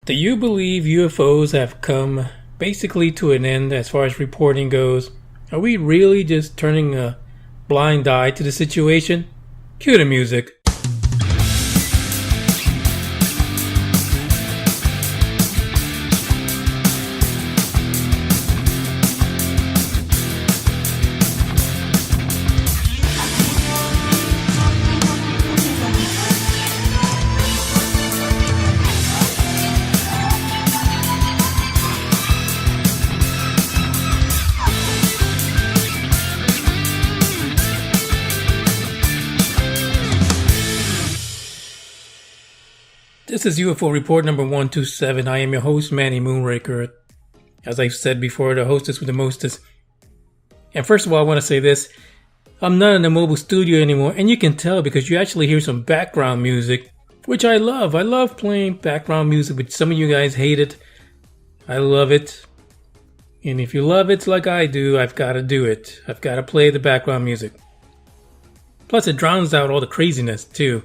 Do you believe UFOs have come basically to an end as far as reporting goes? Are we really just turning a blind eye to the situation? Cue the music. This is UFO Report number 127. I am your host, Manny Moonraker. As I've said before, the hostess with the mostest. And first of all, I want to say this. I'm not in the mobile studio anymore, and you can tell because you actually hear some background music, which I love. I love playing background music, but some of you guys hate it. I love it. And if you love it like I do, I've got to do it. I've got to play the background music. Plus, it drowns out all the craziness, too.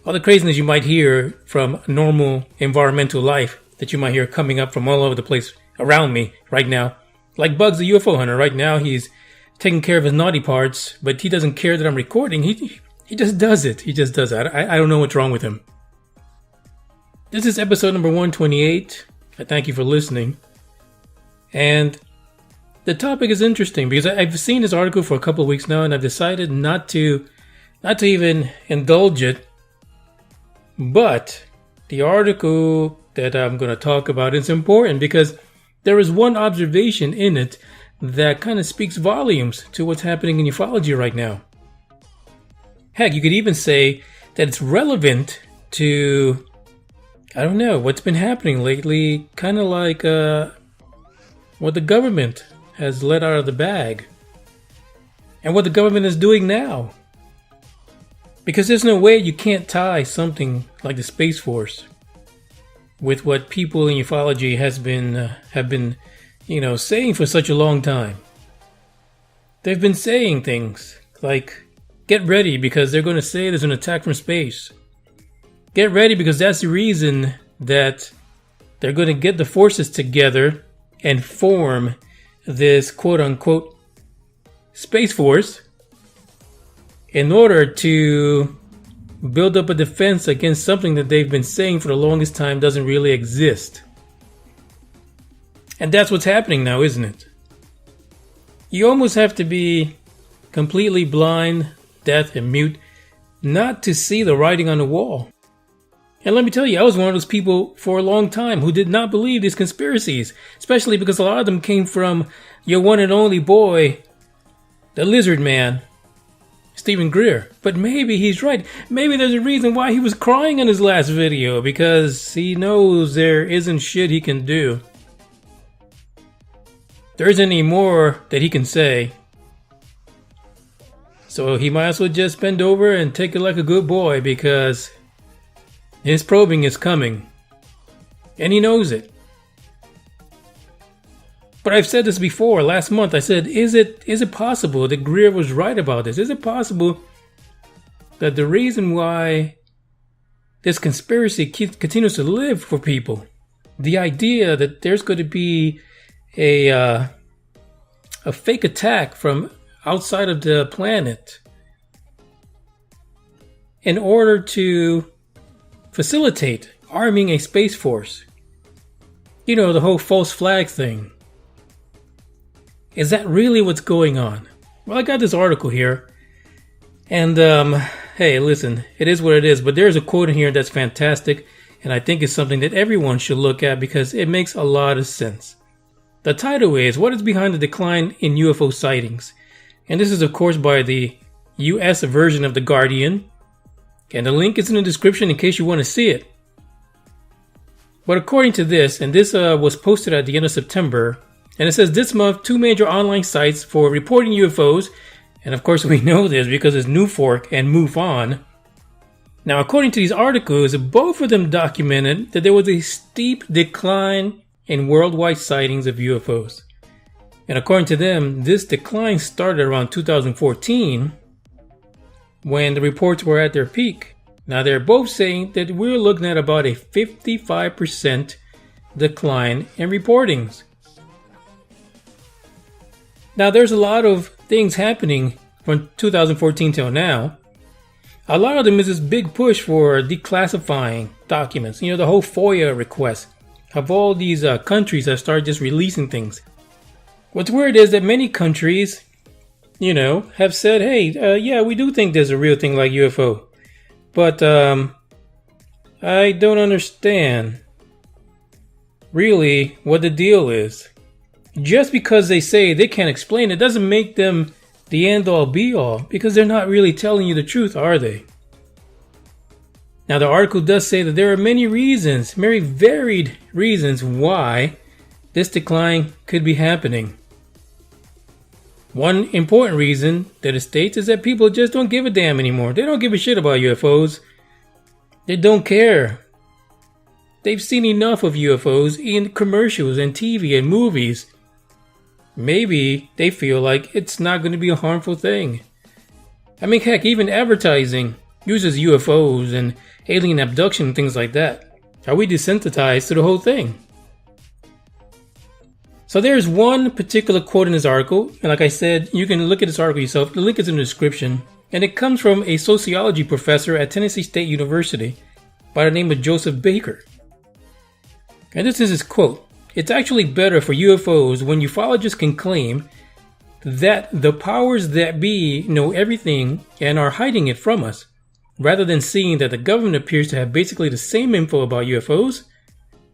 All the craziness you might hear from normal environmental life that you might hear coming up from all over the place around me right now. Like Bugs the UFO hunter. Right now he's taking care of his naughty parts, but he doesn't care that I'm recording. He just does it. He just does it. I don't know what's wrong with him. This is episode number 128. I thank you for listening. And the topic is interesting because I've seen this article for a couple of weeks now, and I've decided not to even indulge it. But the article that I'm going to talk about is important because there is one observation in it that kind of speaks volumes to what's happening in ufology right now. Heck, you could even say that it's relevant to, I don't know, what's been happening lately, kind of like what the government has let out of the bag and what the government is doing now. Because there's no way you can't tie something like the Space Force with what people in ufology have been saying for such a long time. They've been saying things like, get ready because they're going to say there's an attack from space. Get ready because that's the reason that they're going to get the forces together and form this quote-unquote Space Force in order to build up a defense against something that they've been saying for the longest time doesn't really exist. And that's what's happening now, isn't it? You almost have to be completely blind, deaf, and mute not to see the writing on the wall. And let me tell you, I was one of those people for a long time who did not believe these conspiracies, especially because a lot of them came from your one and only boy, the Lizard Man, Stephen Greer. But maybe he's right. Maybe there's a reason why he was crying in his last video, because he knows there isn't shit he can do. There isn't any more that he can say. So he might as well just bend over and take it like a good boy, because his probing is coming. And he knows it. But I've said this before. Last month I said, is it possible that Greer was right about this? Is it possible that the reason why this conspiracy continues to live for people, the idea that there's going to be a fake attack from outside of the planet in order to facilitate arming a space force? You know, the whole false flag thing. Is that really what's going on? Well, I got this article here. And, hey, listen, it is what it is. But there's a quote in here that's fantastic. And I think it's something that everyone should look at because it makes a lot of sense. The title is, What is Behind the Decline in UFO Sightings? And this is, of course, by the US version of The Guardian. And the link is in the description in case you want to see it. But according to this, and this was posted at the end of September, and it says this month, 2 major online sites for reporting UFOs, and of course we know this because it's NewFork and MoveOn. Now, according to these articles, both of them documented that there was a steep decline in worldwide sightings of UFOs. And according to them, this decline started around 2014 when the reports were at their peak. Now, they're both saying that we're looking at about a 55% decline in reportings. Now, there's a lot of things happening from 2014 till now. A lot of them is this big push for declassifying documents. The whole FOIA request of all these countries that start just releasing things. What's weird is that many countries, have said, hey, yeah, we do think there's a real thing like UFO. But I don't understand really what the deal is. Just because they say they can't explain it doesn't make them the end-all be-all, because they're not really telling you the truth, are they? Now, the article does say that there are many reasons, very varied reasons why this decline could be happening. One important reason that it states is that people just don't give a damn anymore. They don't give a shit about UFOs. They don't care. They've seen enough of UFOs in commercials and TV and movies. Maybe they feel like it's not going to be a harmful thing. I mean, heck, even advertising uses UFOs and alien abduction and things like that. Are we desensitized to the whole thing? So there's one particular quote in this article, and like I said, you can look at this article yourself. The link is in the description, and it comes from a sociology professor at Tennessee State University by the name of Joseph Baker. And this is his quote. It's actually better for UFOs when ufologists can claim that the powers that be know everything and are hiding it from us, rather than seeing that the government appears to have basically the same info about UFOs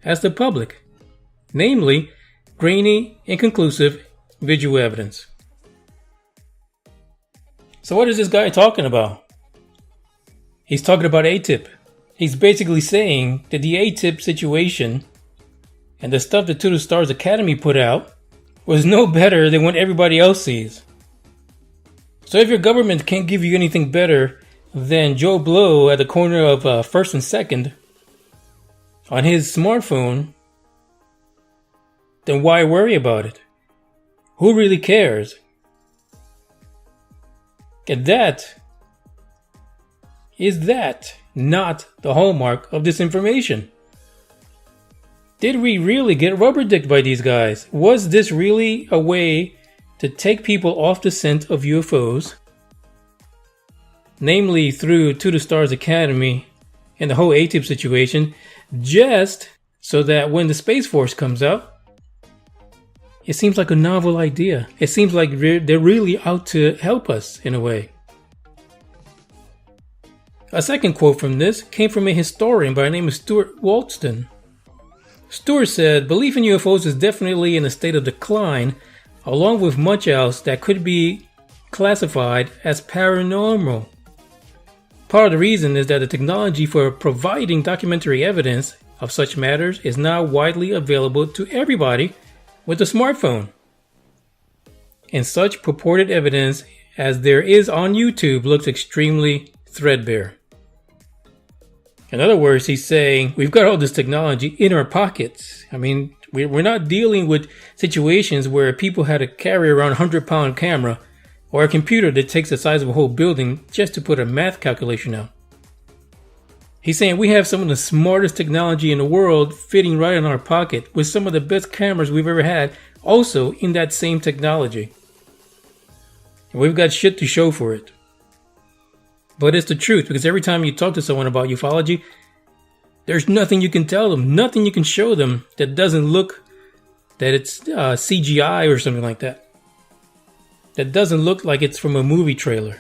as the public, namely grainy, inconclusive visual evidence. So what is this guy talking about? He's talking about ATIP. He's basically saying that the ATIP situation and the stuff that To the Stars Academy put out was no better than what everybody else sees. So if your government can't give you anything better than Joe Blow at the corner of 1st and 2nd on his smartphone, then why worry about it? Who really cares? And that not the hallmark of disinformation? Did we really get rubber dicked by these guys? Was this really a way to take people off the scent of UFOs? Namely through To the Stars Academy and the whole ATIP situation, just so that when the Space Force comes out, it seems like a novel idea. It seems like they're really out to help us in a way. A second quote from this came from a historian by the name of Stuart Walston. Stuart said, "Belief in UFOs is definitely in a state of decline, along with much else that could be classified as paranormal. Part of the reason is that the technology for providing documentary evidence of such matters is now widely available to everybody with a smartphone. And such purported evidence as there is on YouTube looks extremely threadbare." In other words, he's saying we've got all this technology in our pockets. I mean, we're not dealing with situations where people had to carry around a 100-pound camera or a computer that takes the size of a whole building just to put a math calculation out. He's saying we have some of the smartest technology in the world fitting right in our pocket, with some of the best cameras we've ever had also in that same technology. And we've got shit to show for it. But it's the truth, because every time you talk to someone about ufology, there's nothing you can tell them, nothing you can show them that doesn't look that it's CGI or something like that. That doesn't look like it's from a movie trailer.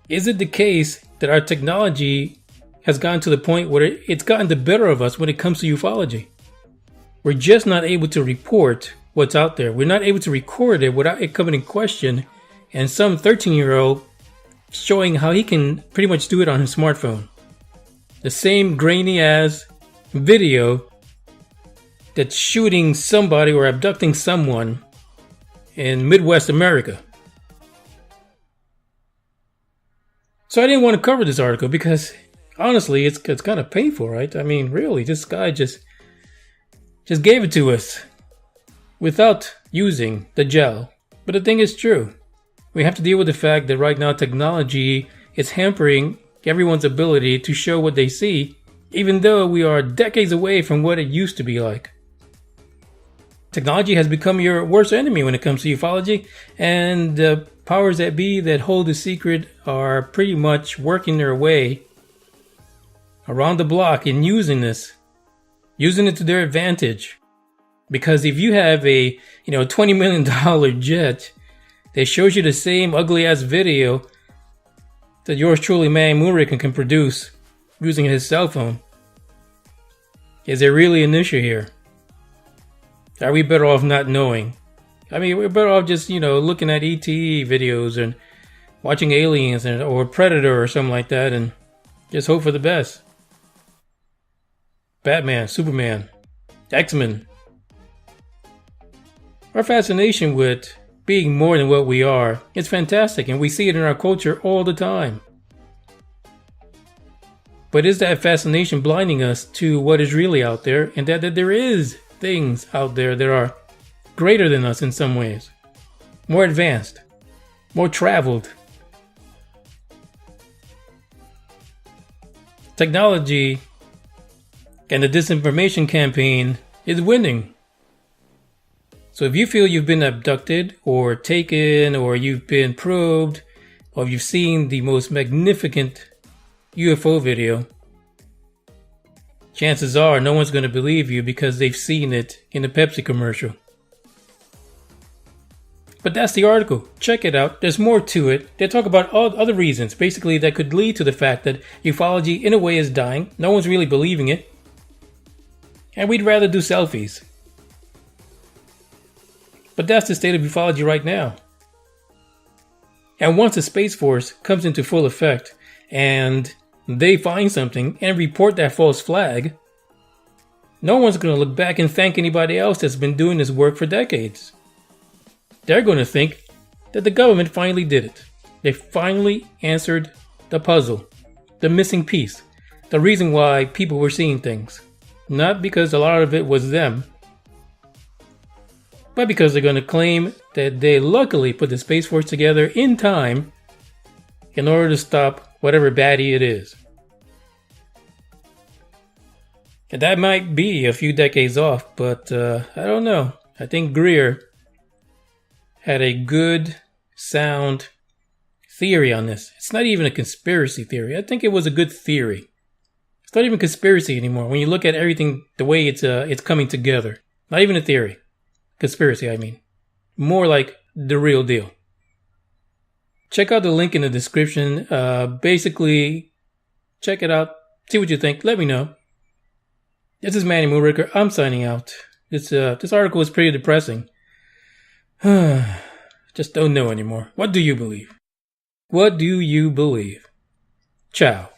Is it the case that our technology has gotten to the point where it's gotten the better of us when it comes to ufology? We're just not able to report what's out there. We're not able to record it without it coming in question, and some 13-year-old showing how he can pretty much do it on his smartphone. The same grainy ass video that's shooting somebody or abducting someone in Midwest America. So I didn't want to cover this article because honestly it's kind of painful, right? I mean, really, this guy just gave it to us without using the gel. But the thing is true. We have to deal with the fact that right now technology is hampering everyone's ability to show what they see even though we are decades away from what it used to be like. Technology has become your worst enemy when it comes to ufology, and the powers that be that hold the secret are pretty much working their way around the block and using it to their advantage. Because if you have a $20 million jet that shows you the same ugly ass video that yours truly, Manny Moonraker, can produce using his cell phone, is there really an issue here? Are we better off not knowing? I mean, we're better off just, looking at ET videos and watching Aliens or Predator or something like that and just hope for the best. Batman, Superman, X-Men. Our fascination with being more than what we are is fantastic, and we see it in our culture all the time. But is that fascination blinding us to what is really out there, and that there is things out there that are greater than us in some ways, more advanced, more traveled? Technology and the disinformation campaign is winning. So if you feel you've been abducted or taken, or you've been probed, or you've seen the most magnificent UFO video, chances are no one's going to believe you because they've seen it in a Pepsi commercial. But that's the article. Check it out. There's more to it. They talk about all other reasons, basically, that could lead to the fact that ufology in a way is dying. No one's really believing it. And we'd rather do selfies. But that's the state of ufology right now. And once the Space Force comes into full effect and they find something and report that false flag, no one's going to look back and thank anybody else that's been doing this work for decades. They're going to think that the government finally did it. They finally answered the puzzle, the missing piece, the reason why people were seeing things. Not because a lot of it was them, but because they're going to claim that they luckily put the Space Force together in time in order to stop whatever baddie it is. And that might be a few decades off, but I don't know. I think Greer had a good, sound theory on this. It's not even a conspiracy theory. I think it was a good theory. It's not even conspiracy anymore when you look at everything the way it's coming together. Not even a theory. Conspiracy, I mean. More like the real deal. Check out the link in the description. Basically, check it out. See what you think. Let me know. This is Manny Moonraker. I'm signing out. This article is pretty depressing. Just don't know anymore. What do you believe? What do you believe? Ciao.